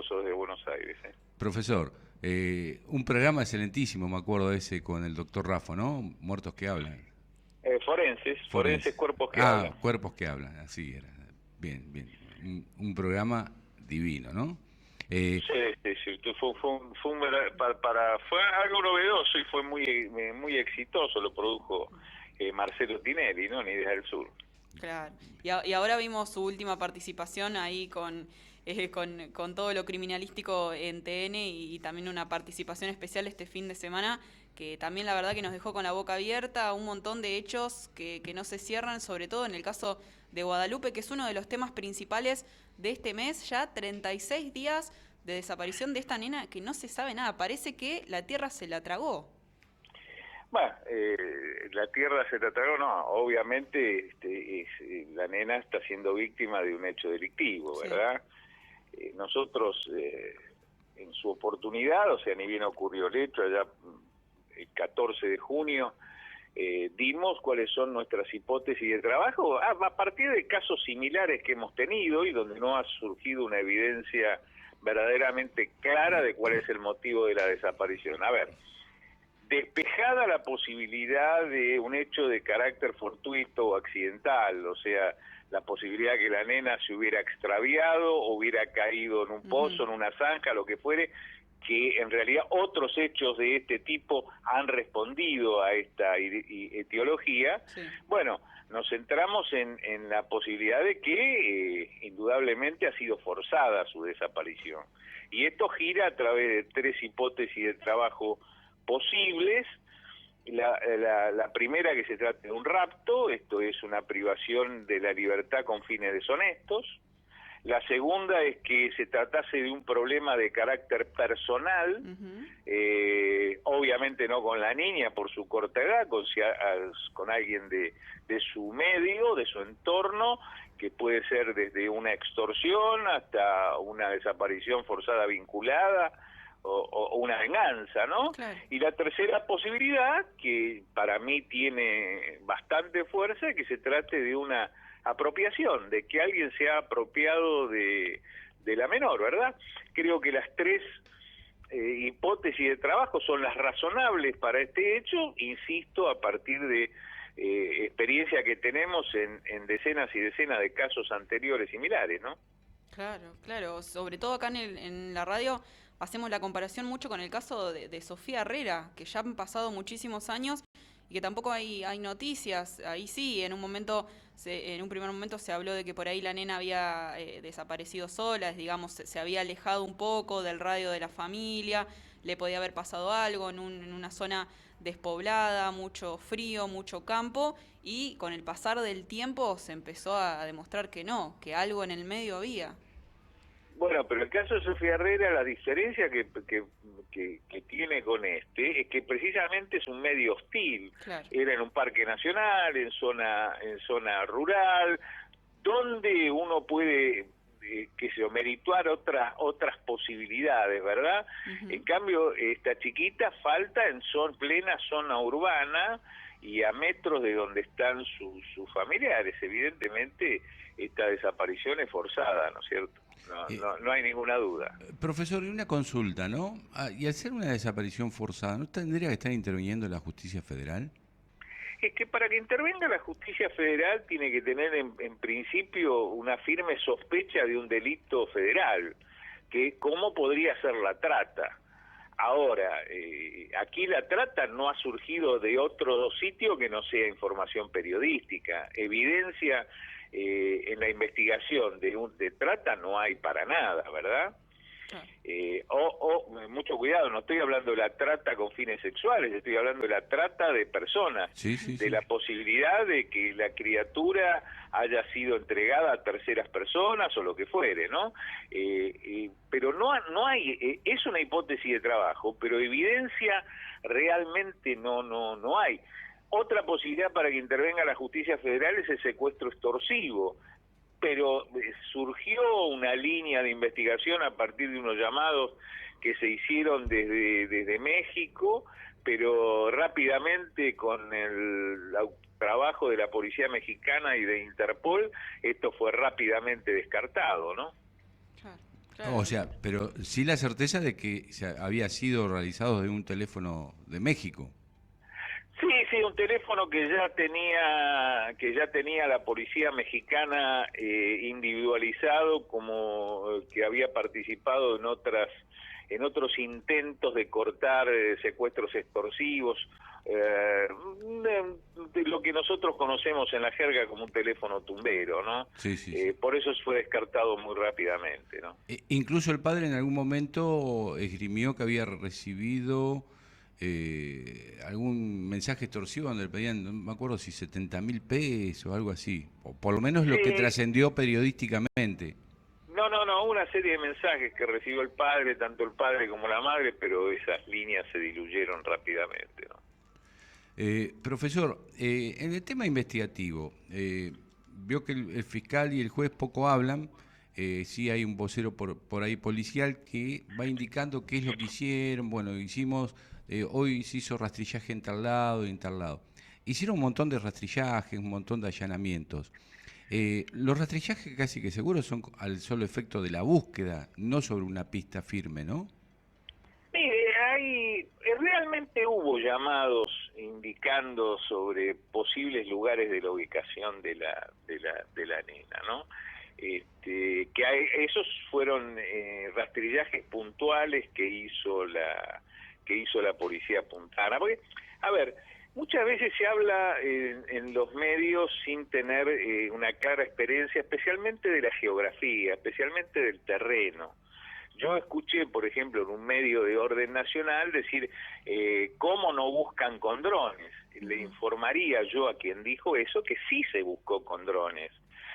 sos de Buenos Aires. Profesor, un programa excelentísimo, me acuerdo ese con el doctor Rafa, ¿no? Muertos que hablan. Forenses, cuerpos que hablan. Ah, cuerpos que hablan, así era. Bien, bien. Un programa divino, ¿no? Sí. Fue algo novedoso y fue muy exitoso. Lo produjo Marcelo Tinelli, ¿no? En Ideas del Sur. Claro. Y ahora vimos su última participación ahí con todo lo criminalístico en TN y también una participación especial este fin de semana que también la verdad que nos dejó con la boca abierta, un montón de hechos que no se cierran, sobre todo en el caso de Guadalupe, que es uno de los temas principales de este mes, ya 36 días de desaparición de esta nena que no se sabe nada, parece que la tierra se la tragó. Bueno, la tierra se la tragó, no, obviamente la nena está siendo víctima de un hecho delictivo, Sí. ¿verdad? Nosotros, en su oportunidad, o sea, ni bien ocurrió el hecho, allá el 14 de junio, dimos cuáles son nuestras hipótesis de trabajo, a partir de casos similares que hemos tenido y donde no ha surgido una evidencia verdaderamente clara de cuál es el motivo de la desaparición. A ver, despejada la posibilidad de un hecho de carácter fortuito o accidental, o sea, la posibilidad de que la nena se hubiera extraviado, o hubiera caído en un pozo, en una zanja, lo que fuere, que en realidad otros hechos de este tipo han respondido a esta etiología. Sí. Bueno, nos centramos en la posibilidad de que indudablemente ha sido forzada su desaparición. Y esto gira a través de 3 hipótesis de trabajo posibles. La primera, que se trata de un rapto, esto es una privación de la libertad con fines deshonestos. La segunda es que se tratase de un problema de carácter personal, obviamente no con la niña por su corta edad, con alguien de su medio, de su entorno, que puede ser desde una extorsión hasta una desaparición forzada vinculada, o una venganza, ¿no? Claro. Y la tercera posibilidad, que para mí tiene bastante fuerza, es que se trate de una apropiación, de que alguien se ha apropiado de la menor, ¿verdad? Creo que las 3 hipótesis de trabajo son las razonables para este hecho, insisto, a partir de experiencia que tenemos en decenas y decenas de casos anteriores similares, ¿no? Claro, sobre todo acá en la radio hacemos la comparación mucho con el caso de Sofía Herrera, que ya han pasado muchísimos años y que tampoco hay noticias. Ahí sí, en un primer momento se habló de que por ahí la nena había desaparecido sola, digamos, se había alejado un poco del radio de la familia, le podía haber pasado algo en una zona despoblada, mucho frío, mucho campo, y con el pasar del tiempo se empezó a demostrar que no, que algo en el medio había. Bueno, pero el caso de Sofía Herrera, la diferencia que tiene con este es que precisamente es un medio hostil. Claro. Era en un parque nacional, en zona rural, donde uno puede merituar otras posibilidades, ¿verdad? En cambio, esta chiquita falta en plena zona urbana y a metros de donde están sus familiares. Evidentemente, esta desaparición es forzada, ¿no es cierto? No hay ninguna duda. Profesor, y una consulta, ¿no? Y al ser una desaparición forzada, ¿no tendría que estar interviniendo la justicia federal? Es que para que intervenga la justicia federal tiene que tener en principio una firme sospecha de un delito federal, que ¿cómo podría ser la trata? Ahora, aquí la trata no ha surgido de otro sitio que no sea información periodística. Evidencia en la investigación de trata no hay para nada, ¿verdad? Mucho cuidado, no estoy hablando de la trata con fines sexuales, estoy hablando de la trata de personas, de la posibilidad de que la criatura haya sido entregada a terceras personas o lo que fuere, ¿no? Pero no hay, es una hipótesis de trabajo, pero evidencia realmente no hay. Otra posibilidad para que intervenga la justicia federal es el secuestro extorsivo, pero surgió una línea de investigación a partir de unos llamados que se hicieron desde México, pero rápidamente con el trabajo de la policía mexicana y de Interpol, esto fue rápidamente descartado, ¿no? Claro. O sea, pero sí la certeza de que había sido realizado de un teléfono de México. Sí, sí, un teléfono que ya tenía la policía mexicana individualizado, como que había participado en otros intentos de cortar secuestros extorsivos, de lo que nosotros conocemos en la jerga como un teléfono tumbero, ¿no? Sí, sí, sí. Por eso fue descartado muy rápidamente, ¿no? Incluso el padre en algún momento esgrimió que había recibido algún mensaje extorsivo donde le pedían, no me acuerdo si 70.000 pesos o algo así, o por lo menos lo que Sí, trascendió periodísticamente. no, una serie de mensajes que recibió el padre, tanto el padre como la madre, pero esas líneas se diluyeron rápidamente, ¿no? Profesor, en el tema investigativo, vio que el fiscal y el juez poco hablan, sí hay un vocero por ahí policial que va indicando qué es lo que hicieron, bueno, hoy se hizo rastrillaje en tal lado y en tal lado. Hicieron un montón de rastrillajes, un montón de allanamientos. Los rastrillajes casi que seguros son al solo efecto de la búsqueda, no sobre una pista firme, ¿no? Mire, realmente hubo llamados indicando sobre posibles lugares de la ubicación de la nena, ¿no? Esos fueron rastrillajes puntuales que hizo la policía puntana. Porque, a ver, muchas veces se habla en los medios sin tener una clara experiencia, especialmente de la geografía, especialmente del terreno. Yo escuché, por ejemplo, en un medio de orden nacional decir, ¿cómo no buscan con drones? Le informaría yo a quien dijo eso que sí se buscó con drones.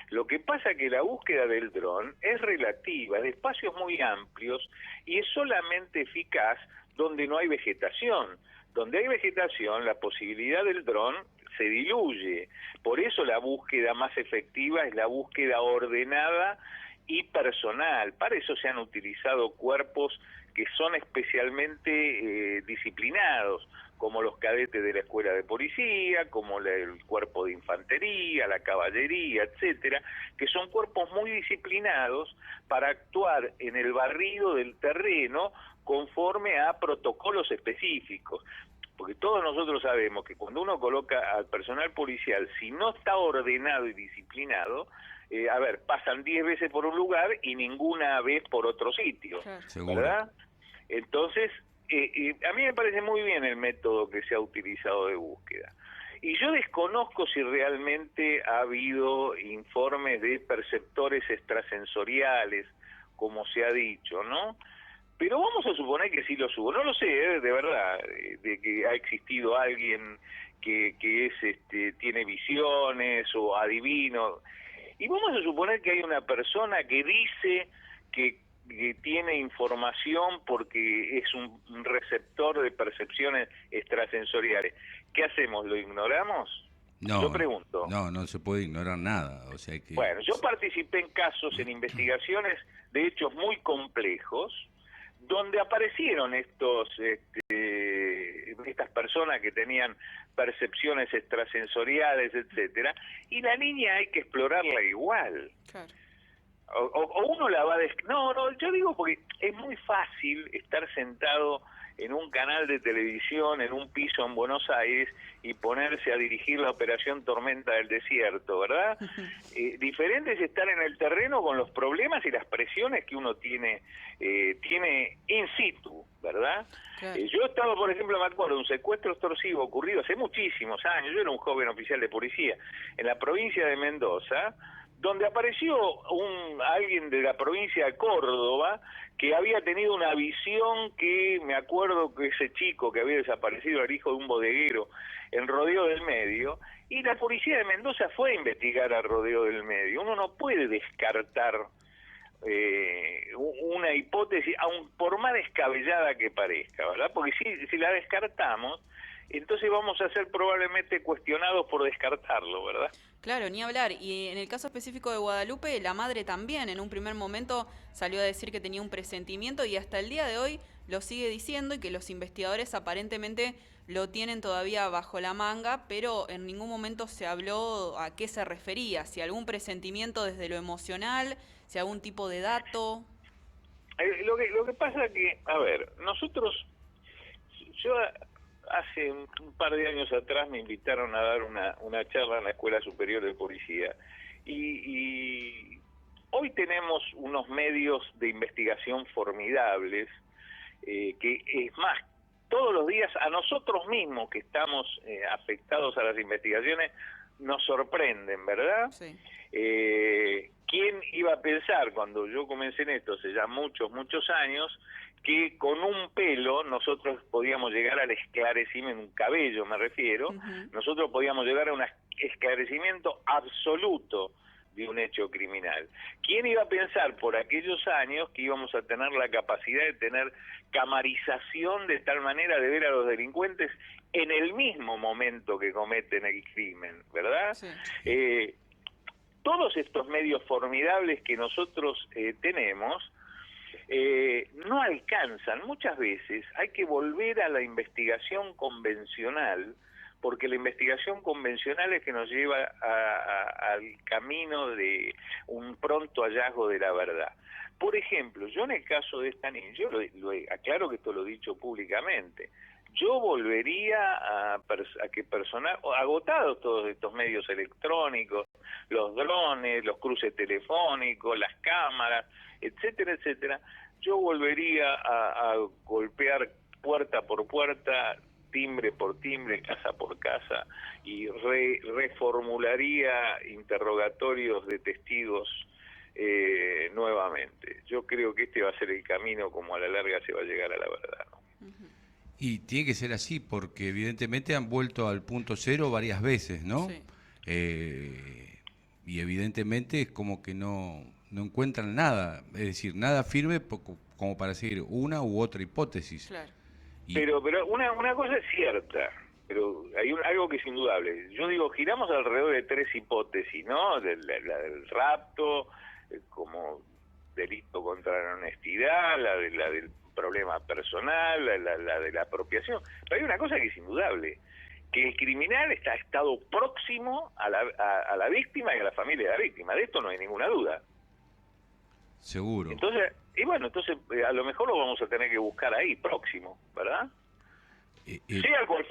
Lo que pasa que la búsqueda del dron es relativa, de espacios muy amplios, y es solamente eficaz donde no hay vegetación. Donde hay vegetación, la posibilidad del dron se diluye. Por eso la búsqueda más efectiva es la búsqueda ordenada y personal. Para eso se han utilizado cuerpos que son especialmente disciplinados, como los cadetes de la escuela de policía, como el cuerpo de infantería, la caballería, etcétera, que son cuerpos muy disciplinados para actuar en el barrido del terreno conforme a protocolos específicos. Porque todos nosotros sabemos que cuando uno coloca al personal policial, si no está ordenado y disciplinado, pasan 10 veces por un lugar y ninguna vez por otro sitio, Claro. ¿verdad? Entonces, a mí me parece muy bien el método que se ha utilizado de búsqueda. Y yo desconozco si realmente ha habido informes de perceptores extrasensoriales, como se ha dicho, ¿no? Pero vamos a suponer que sí los hubo. No lo sé, de verdad, de que ha existido alguien que tiene visiones o adivino. Y vamos a suponer que hay una persona que dice que tiene información porque es un receptor de percepciones extrasensoriales. ¿Qué hacemos? ¿Lo ignoramos? No, Yo pregunto. no se puede ignorar nada. O sea que... Bueno, yo participé en casos, en investigaciones de hechos muy complejos, donde aparecieron estas personas que tenían percepciones extrasensoriales, etcétera, y la niña hay que explorarla igual. Claro. O uno la va a... No, yo digo porque es muy fácil estar sentado en un canal de televisión, en un piso en Buenos Aires, y ponerse a dirigir la operación Tormenta del Desierto, ¿verdad? Diferente es estar en el terreno con los problemas y las presiones que uno tiene in situ, ¿verdad? Claro. Yo estaba, por ejemplo, me acuerdo, un secuestro extorsivo ocurrido hace muchísimos años, yo era un joven oficial de policía, en la provincia de Mendoza, donde apareció alguien de la provincia de Córdoba que había tenido una visión que, me acuerdo que ese chico que había desaparecido era el hijo de un bodeguero en Rodeo del Medio, y la policía de Mendoza fue a investigar a Rodeo del Medio. Uno no puede descartar una hipótesis, aun por más descabellada que parezca, ¿verdad? Porque si la descartamos, entonces vamos a ser probablemente cuestionados por descartarlo, ¿verdad? Claro, ni hablar. Y en el caso específico de Guadalupe, la madre también en un primer momento salió a decir que tenía un presentimiento y hasta el día de hoy lo sigue diciendo, y que los investigadores aparentemente lo tienen todavía bajo la manga, pero en ningún momento se habló a qué se refería, si algún presentimiento desde lo emocional, si algún tipo de dato. Lo que pasa que, a ver, yo hace un par de años atrás me invitaron a dar una charla en la Escuela Superior de Policía y hoy tenemos unos medios de investigación formidables, que es más, todos los días a nosotros mismos que estamos afectados a las investigaciones nos sorprenden, ¿verdad? Sí. ¿Quién iba a pensar cuando yo comencé en esto hace ya muchos años que con un pelo nosotros podíamos llegar al esclarecimiento, un cabello me refiero, nosotros podíamos llegar a un esclarecimiento absoluto de un hecho criminal? ¿Quién iba a pensar por aquellos años que íbamos a tener la capacidad de tener camarización de tal manera de ver a los delincuentes en el mismo momento que cometen el crimen, ¿verdad? Sí. Todos estos medios formidables que nosotros tenemos no alcanzan. Muchas veces hay que volver a la investigación convencional, porque la investigación convencional es que nos lleva al camino de un pronto hallazgo de la verdad. Por ejemplo, yo en el caso de esta niña, yo aclaro que esto lo he dicho públicamente, yo volvería a que personal, agotados todos estos medios electrónicos, los drones, los cruces telefónicos, las cámaras, etcétera, etcétera, yo volvería a golpear puerta por puerta, timbre por timbre, casa por casa, y reformularía interrogatorios de testigos nuevamente. Yo creo que este va a ser el camino como a la larga se va a llegar a la verdad, ¿no? Y tiene que ser así, porque evidentemente han vuelto al punto cero varias veces, ¿no? Sí. Y evidentemente es como que no encuentran nada, es decir, nada firme como para seguir una u otra hipótesis. Claro. Pero una cosa es cierta, pero hay algo que es indudable. Yo digo, giramos alrededor de tres hipótesis, ¿no? La del rapto, como delito contra la honestidad, la del problema personal, la de la apropiación. Pero hay una cosa que es indudable, que el criminal ha estado próximo a la víctima y a la familia de la víctima. De esto no hay ninguna duda. Seguro. Entonces, a lo mejor lo vamos a tener que buscar ahí, próximo, ¿verdad? Sea cual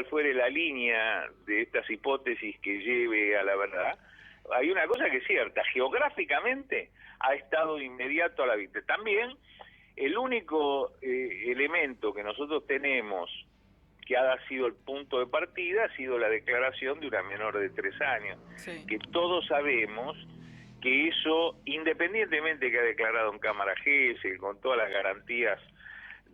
fuere la línea de estas hipótesis que lleve a la verdad, hay una cosa que es cierta: geográficamente ha estado inmediato a la víctima. También el único elemento que nosotros tenemos que ha sido el punto de partida ha sido la declaración de una menor de 3 años, Sí. que todos sabemos que eso, independientemente que ha declarado en cámara GESEL, con todas las garantías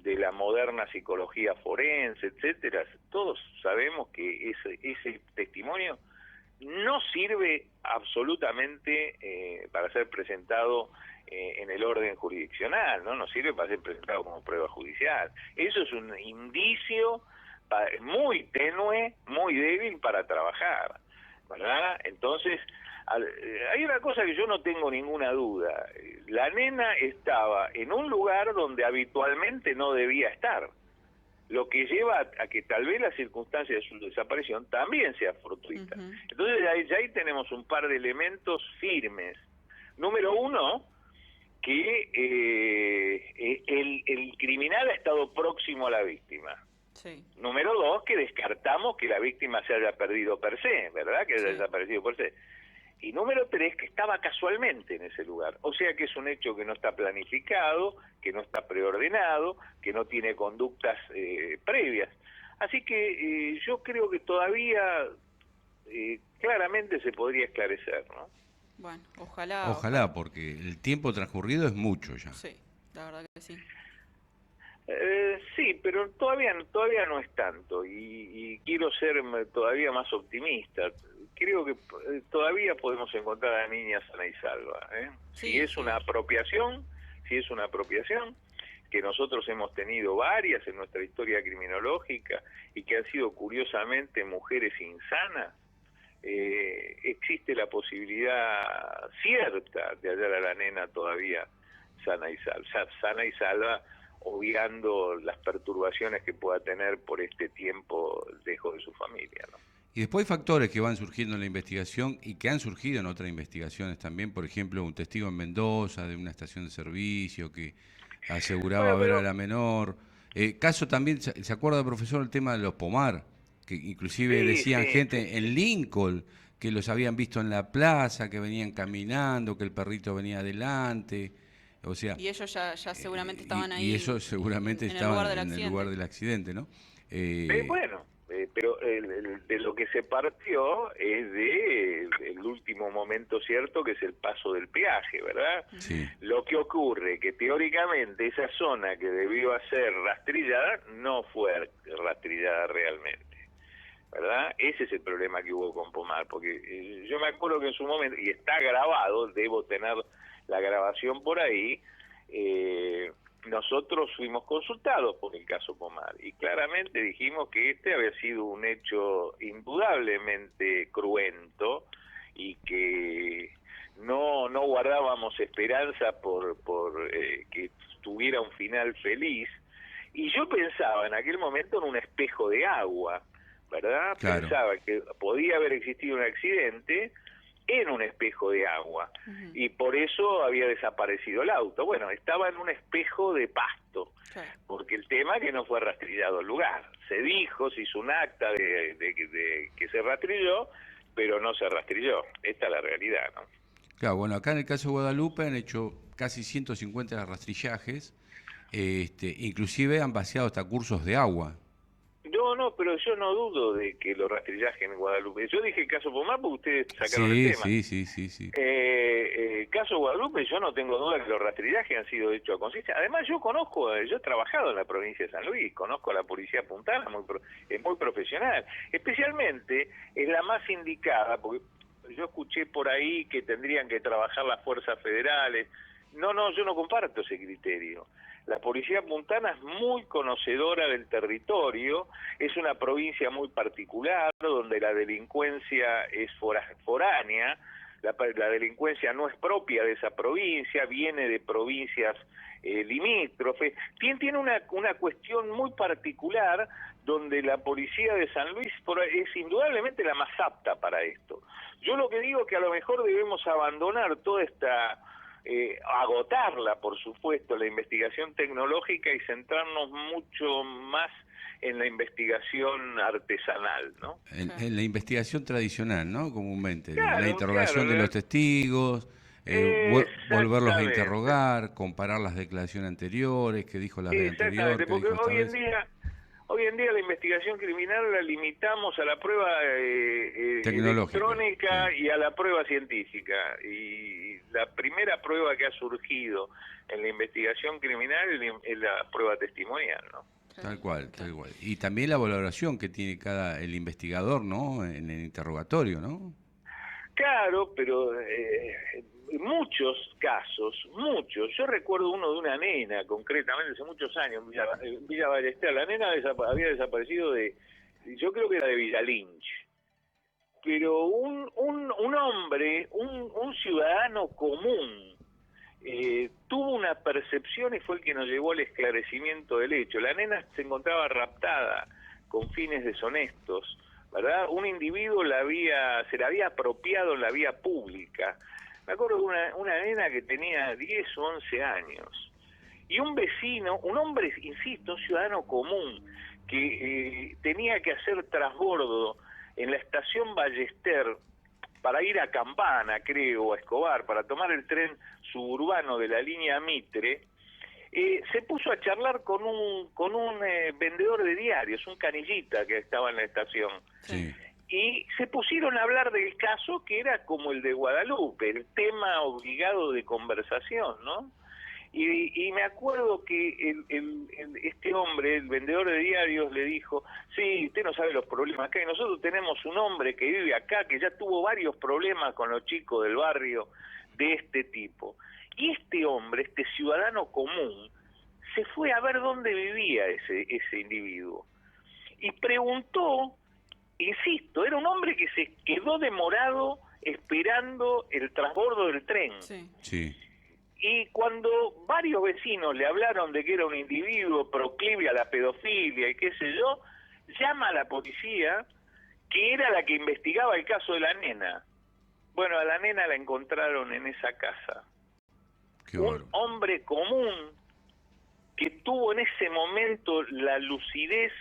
de la moderna psicología forense, etcétera, todos sabemos que ese testimonio no sirve absolutamente para ser presentado en el orden jurisdiccional, no sirve para ser presentado como prueba judicial. Eso es un indicio muy tenue, muy débil para trabajar, ¿verdad? Entonces, hay una cosa que yo no tengo ninguna duda: la nena estaba en un lugar donde habitualmente no debía estar, lo que lleva a que tal vez la circunstancia de su desaparición también sea fortuita. Entonces ya ahí tenemos un par de elementos firmes. Número uno, que el criminal ha estado próximo a la víctima. Sí. Número dos, que descartamos que la víctima se haya perdido per se, ¿verdad? Que haya desaparecido per se. Y número tres, que estaba casualmente en ese lugar. O sea que es un hecho que no está planificado, que no está preordenado, que no tiene conductas previas. Así que yo creo que todavía claramente se podría esclarecer, ¿no? Bueno, ojalá. Ojalá, porque el tiempo transcurrido es mucho ya. Sí, la verdad que sí. Sí, pero todavía no es tanto, y quiero ser todavía más optimista. Creo que todavía podemos encontrar a la niña sana y salva, ¿eh? Sí, si es una apropiación, que nosotros hemos tenido varias en nuestra historia criminológica y que han sido curiosamente mujeres insanas, existe la posibilidad cierta de hallar a la nena todavía sana y salva, obviando las perturbaciones que pueda tener por este tiempo lejos de su familia, ¿no? Y después hay factores que van surgiendo en la investigación y que han surgido en otras investigaciones también. Por ejemplo, un testigo en Mendoza de una estación de servicio que aseguraba Bueno, ver a pero la menor. Caso también, ¿se acuerda, profesor, el tema de los Pomar? Que inclusive sí, decían sí, gente en Lincoln que los habían visto en la plaza, que venían caminando, que el perrito venía adelante. O sea, Y ellos ya seguramente estaban y ahí ellos seguramente en el lugar estaban del en el lugar accidente. del accidente, ¿no? Eh, bueno, pero de lo que se partió es de el último momento cierto, que es el paso del peaje, ¿verdad? sí, Lo que ocurre que teóricamente esa zona que debió ser rastrillada no fue rastrillada realmente, ¿verdad? Ese es el problema que hubo con Pomar, porque yo me acuerdo que en su momento, y está grabado, debo tener la grabación por ahí, nosotros fuimos consultados por el caso Pomar y claramente dijimos que este había sido un hecho indudablemente cruento y que no guardábamos esperanza por que tuviera un final feliz. Y yo pensaba en aquel momento en un espejo de agua, ¿verdad? claro. Pensaba que podía haber existido un accidente en un espejo de agua y por eso había desaparecido el auto. Bueno, estaba en un espejo de pasto, Claro. porque el tema que no fue rastrillado el lugar. Se dijo, se hizo un acta de que se rastrilló, pero no se rastrilló. Esta es la realidad, ¿no? Claro, bueno, acá en el caso de Guadalupe han hecho casi 150 rastrillajes, inclusive han vaciado hasta cursos de agua. No, pero yo no dudo de que lo rastrillaje en Guadalupe. Yo dije el caso Pomar porque ustedes sacaron el Sí, tema. sí. Caso Guadalupe, yo no tengo duda que los rastrillajes han sido hechos a conciencia. Además, yo conozco, yo he trabajado en la provincia de San Luis, conozco a la policía puntana, es muy profesional. Especialmente es la más indicada, porque yo escuché por ahí que tendrían que trabajar las fuerzas federales. No, yo no comparto ese criterio. La policía puntana es muy conocedora del territorio, es una provincia muy particular, donde la delincuencia es foránea, la delincuencia no es propia de esa provincia, viene de provincias limítrofes. Tiene una cuestión muy particular donde la policía de San Luis es indudablemente la más apta para esto. Yo lo que digo es que a lo mejor debemos abandonar toda esta... agotarla, por supuesto, la investigación tecnológica y centrarnos mucho más en la investigación artesanal, ¿no? En la investigación tradicional, ¿no? Comúnmente, la Claro, interrogación de los testigos, volverlos a exactamente, interrogar, comparar las declaraciones anteriores, qué dijo la vez anterior, exactamente, qué porque dijo esta vez. hoy en día la investigación criminal la limitamos a la prueba Tecnológica, electrónica sí. y a la prueba científica. Y la primera prueba que ha surgido en la investigación criminal es la prueba testimonial, ¿no? Tal cual, tal cual. Y también la valoración que tiene el investigador, ¿no? En el interrogatorio, ¿no? Claro, pero muchos casos, yo recuerdo uno de una nena, concretamente hace muchos años, en Villa Ballester. La nena había desaparecido yo creo que era de Villa Lynch, pero un hombre, un ciudadano común, tuvo una percepción y fue el que nos llevó al esclarecimiento del hecho. La nena se encontraba raptada con fines deshonestos, ¿verdad? Un individuo se la había apropiado en la vía pública. Me acuerdo de una nena que tenía 10 o 11 años. Y un vecino, un hombre, insisto, un ciudadano común, que tenía que hacer transbordo en la estación Ballester para ir a Campana, creo, a Escobar, para tomar el tren suburbano de la línea Mitre, se puso a charlar con un vendedor de diarios, un canillita que estaba en la estación. Sí. Y se pusieron a hablar del caso que era como el de Guadalupe, el tema obligado de conversación, ¿no? Y me acuerdo que este hombre, el vendedor de diarios, le dijo: sí, usted no sabe los problemas acá, y nosotros tenemos un hombre que vive acá, que ya tuvo varios problemas con los chicos del barrio de este tipo. Y este hombre, este ciudadano común, se fue a ver dónde vivía ese individuo. Y preguntó, insisto, era un hombre que se quedó demorado esperando el transbordo del tren. Sí. Y cuando varios vecinos le hablaron de que era un individuo proclive a la pedofilia y qué sé yo, llama a la policía, que era la que investigaba el caso de la nena. Bueno, a la nena la encontraron en esa casa. Un hombre común que tuvo en ese momento la lucidez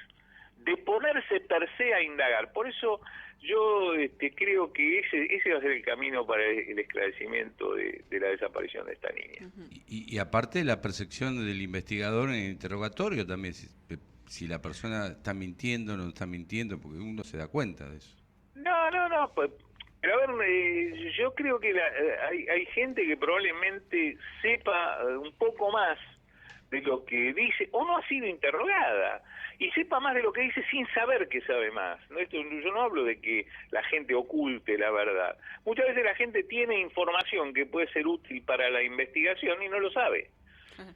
de ponerse per se a indagar. Por eso yo creo que ese va a ser el camino para el esclarecimiento de la desaparición de esta niña. Y aparte la percepción del investigador en el interrogatorio también, si la persona está mintiendo o no está mintiendo, porque uno se da cuenta de eso. No, pues, pero a ver, yo creo que hay gente que probablemente sepa un poco más de lo que dice, o no ha sido interrogada, y sepa más de lo que dice sin saber que sabe más. ¿No? Yo no hablo de que la gente oculte la verdad. Muchas veces la gente tiene información que puede ser útil para la investigación y no lo sabe,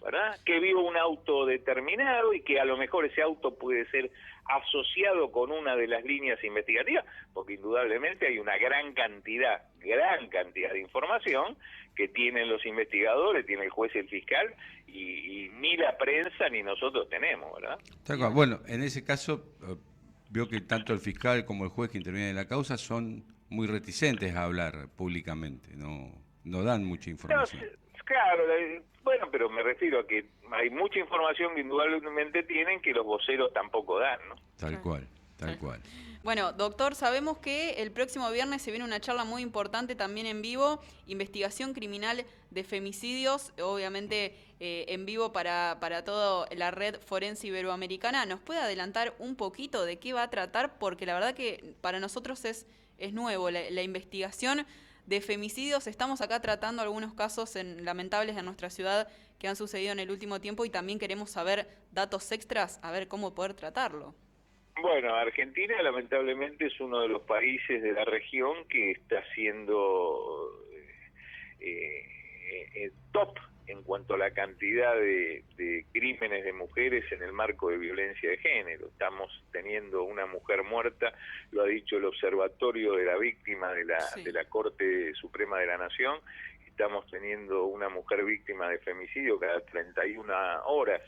¿verdad? Que vio un auto determinado y que a lo mejor ese auto puede ser asociado con una de las líneas investigativas, porque indudablemente hay una gran cantidad de información que tienen los investigadores, tiene el juez y el fiscal, y ni la prensa ni nosotros tenemos, ¿verdad? Bueno, en ese caso, veo que tanto el fiscal como el juez que interviene en la causa son muy reticentes a hablar públicamente, no dan mucha información. No, claro, bueno, pero me refiero a que hay mucha información que indudablemente tienen que los voceros tampoco dan, ¿no? Tal cual. Bueno, doctor, sabemos que el próximo viernes se viene una charla muy importante también en vivo, investigación criminal de femicidios, obviamente en vivo para toda la red forense iberoamericana. ¿Nos puede adelantar un poquito de qué va a tratar? Porque la verdad que para nosotros es nuevo la investigación de femicidios. Estamos acá tratando algunos casos lamentables en nuestra ciudad que han sucedido en el último tiempo y también queremos saber datos extras, a ver cómo poder tratarlo. Bueno, Argentina lamentablemente es uno de los países de la región que está siendo top en cuanto a la cantidad de crímenes de mujeres en el marco de violencia de género. Estamos teniendo una mujer muerta, lo ha dicho el Observatorio de la Víctima de la Corte Suprema de la Nación. Estamos teniendo una mujer víctima de femicidio cada 31 horas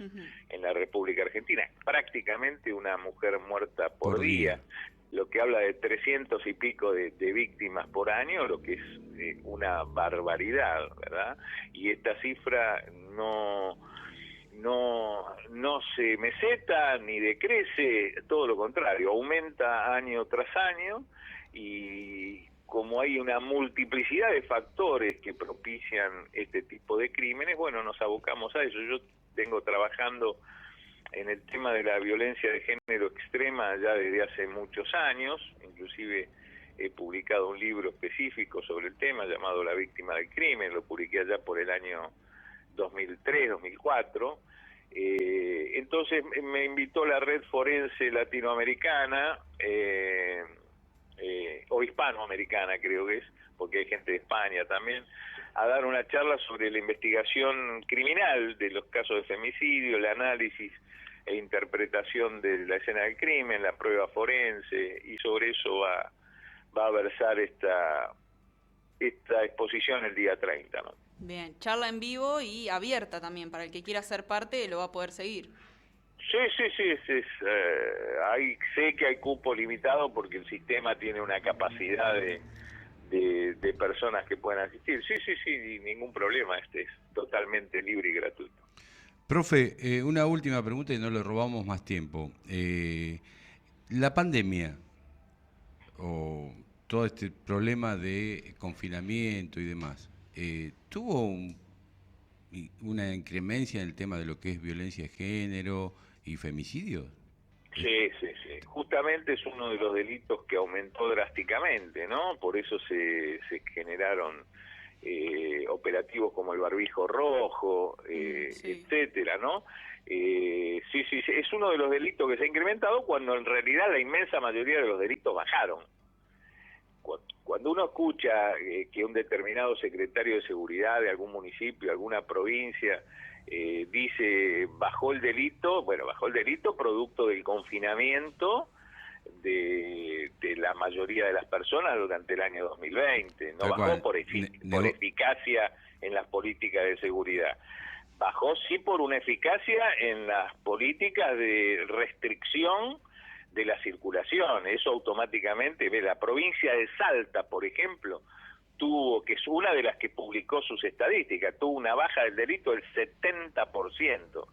en la República Argentina, prácticamente una mujer muerta por día, lo que habla de 300 y pico de víctimas por año, lo que es una barbaridad, ¿verdad? Y esta cifra no se meseta ni decrece, todo lo contrario, aumenta año tras año, y como hay una multiplicidad de factores que propician este tipo de crímenes, bueno, nos abocamos a eso. Yo vengo trabajando en el tema de la violencia de género extrema ya desde hace muchos años, inclusive he publicado un libro específico sobre el tema llamado La víctima del crimen, lo publiqué allá por el año 2003, 2004. Entonces me invitó la Red Forense Latinoamericana, o hispanoamericana creo que es, porque hay gente de España también, a dar una charla sobre la investigación criminal de los casos de femicidio, el análisis e interpretación de la escena del crimen, la prueba forense, y sobre eso va a versar esta exposición el día 30, ¿no? Bien, charla en vivo y abierta también, para el que quiera ser parte lo va a poder seguir. Sí, sé que hay cupo limitado porque el sistema tiene una capacidad de personas que pueden asistir. Sí, ningún problema, es totalmente libre y gratuito. Profe, una última pregunta y no le robamos más tiempo. La pandemia, o todo este problema de confinamiento y demás, ¿tuvo una incremencia en el tema de lo que es violencia de género y femicidios? Sí. Justamente es uno de los delitos que aumentó drásticamente, ¿no? Por eso se generaron operativos como el barbijo rojo, etcétera, ¿no? Sí, es uno de los delitos que se ha incrementado cuando en realidad la inmensa mayoría de los delitos bajaron. Cuando uno escucha que un determinado secretario de seguridad de algún municipio, alguna provincia, dice bajó el delito, bueno, bajó el delito producto del confinamiento de la mayoría de las personas durante el año 2020. No bajó por eficacia en las políticas de seguridad. Bajó sí por una eficacia en las políticas de restricción de la circulación. Eso automáticamente, ve, la provincia de Salta, por ejemplo, tuvo, que es una de las que publicó sus estadísticas, tuvo una baja del delito del 70%.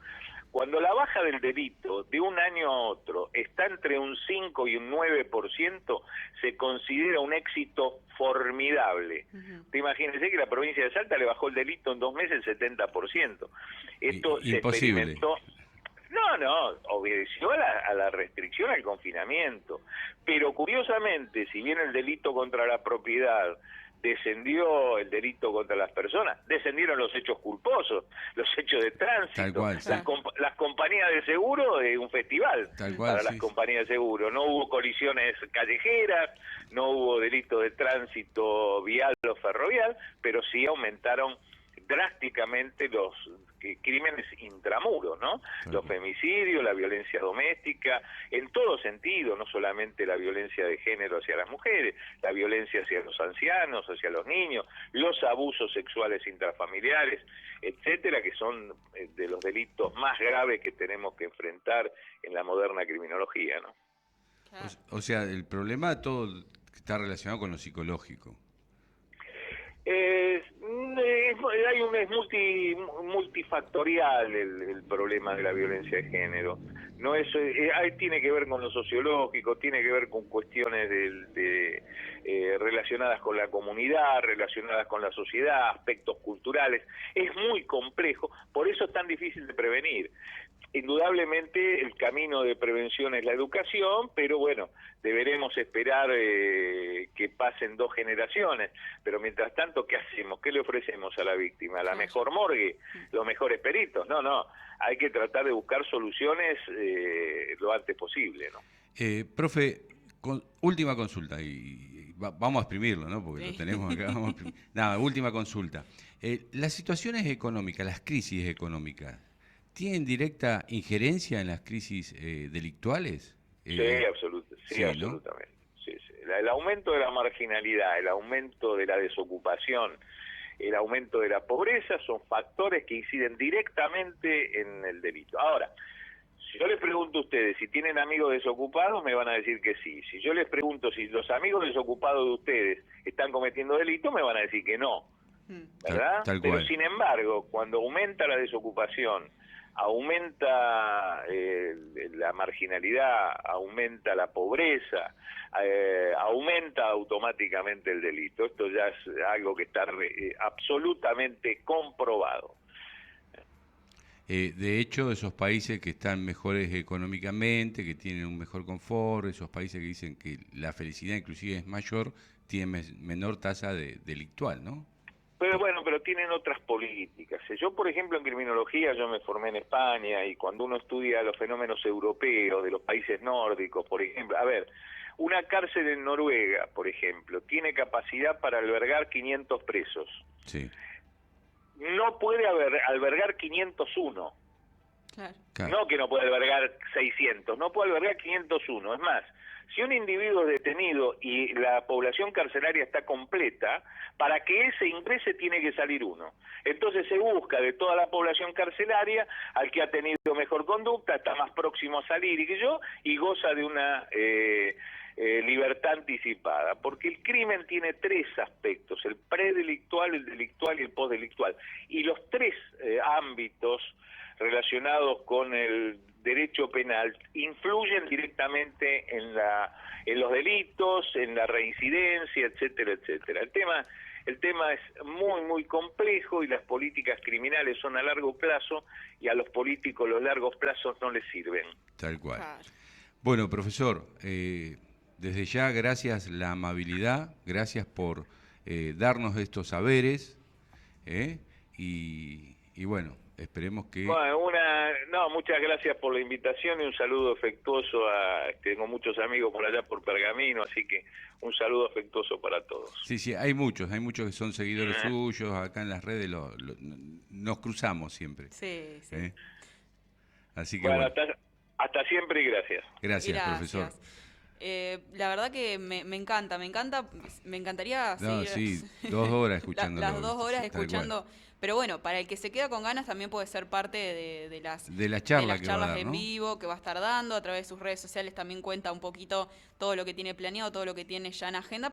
Cuando la baja del delito de un año a otro está entre un 5 y un 9%, se considera un éxito formidable. Te imagínese que la provincia de Salta le bajó el delito en 2 meses el 70%. Esto se experimentó. No, obedeció a la restricción, al confinamiento. Pero curiosamente, si bien el delito contra la propiedad descendió, el delito contra las personas, descendieron los hechos culposos, los hechos de tránsito. Tal cual, sí. Las compañías de seguro, un festival para las sí, compañías de seguro. No hubo colisiones callejeras, no hubo delitos de tránsito vial o ferrovial, pero sí aumentaron drásticamente los crímenes intramuros, ¿no? Los femicidios, la violencia doméstica, en todo sentido, no solamente la violencia de género hacia las mujeres, la violencia hacia los ancianos, hacia los niños, los abusos sexuales intrafamiliares, etcétera, que son de los delitos más graves que tenemos que enfrentar en la moderna criminología, ¿no? Claro. O sea, el problema todo está relacionado con lo psicológico. Es multifactorial el problema de la violencia de género. No es, tiene que ver con lo sociológico, tiene que ver con cuestiones relacionadas con la comunidad, relacionadas con la sociedad, aspectos culturales. Es muy complejo, por eso es tan difícil de prevenir. Indudablemente el camino de prevención es la educación, pero bueno, deberemos esperar que pasen 2 generaciones. Pero mientras tanto, ¿qué hacemos? ¿Qué le ofrecemos a la víctima? ¿La mejor morgue? ¿Los mejores peritos? No, hay que tratar de buscar soluciones lo antes posible, ¿no? Profe, última consulta, y vamos a exprimirlo, ¿no? Porque lo tenemos acá. Nada, última consulta. Las situaciones económicas, las crisis económicas, ¿tienen directa injerencia en las crisis delictuales? Sí, absolutamente. Sí. El aumento de la marginalidad, el aumento de la desocupación, el aumento de la pobreza son factores que inciden directamente en el delito. Ahora, si yo les pregunto a ustedes si tienen amigos desocupados, me van a decir que sí. Si yo les pregunto si los amigos desocupados de ustedes están cometiendo delitos, me van a decir que no. ¿Verdad? Tal Pero cual. sin embargo, cuando aumenta la desocupación, aumenta la marginalidad, aumenta la pobreza, aumenta automáticamente el delito. Esto ya es algo que está absolutamente comprobado. De hecho, esos países que están mejores económicamente, que tienen un mejor confort, esos países que dicen que la felicidad inclusive es mayor, tienen menor tasa delictual, ¿no? Pero bueno, pero tienen otras políticas. Yo, por ejemplo, en criminología, yo me formé en España, y cuando uno estudia los fenómenos europeos, de los países nórdicos, por ejemplo, a ver, una cárcel en Noruega, por ejemplo, tiene capacidad para albergar 500 presos. Sí. No puede albergar 501. Claro. No que no puede albergar 600, no puede albergar 501. Es más, si un individuo es detenido y la población carcelaria está completa, para que ese ingrese tiene que salir uno. Entonces se busca de toda la población carcelaria al que ha tenido mejor conducta, está más próximo a salir y goza de una libertad anticipada. Porque el crimen tiene 3 aspectos: el predelictual, el delictual y el postdelictual. Y los 3 ámbitos relacionados con el derecho penal influyen directamente en los delitos, en la reincidencia, etcétera, etcétera. El tema es muy complejo, y las políticas criminales son a largo plazo, y a los políticos los largos plazos no les sirven. Tal cual. Claro. Bueno, profesor, desde ya gracias la amabilidad, gracias por darnos estos saberes, y bueno, esperemos que... Bueno, muchas gracias por la invitación, y un saludo afectuoso tengo muchos amigos por allá por Pergamino, así que un saludo afectuoso para todos. Sí, hay muchos que son seguidores suyos, acá en las redes nos cruzamos siempre. Sí. Así que bueno. Hasta siempre, y gracias. Gracias, profesor. La verdad que me encanta, me encantaría No, seguir sí, 2 horas escuchándolo. las 2 horas tal cual. escuchando. Pero bueno, para el que se queda con ganas también puede ser parte De la de charla las que va a charlas dar, en ¿no? vivo que va a estar dando a través de sus redes sociales. También cuenta un poquito todo lo que tiene planeado, todo lo que tiene ya en agenda.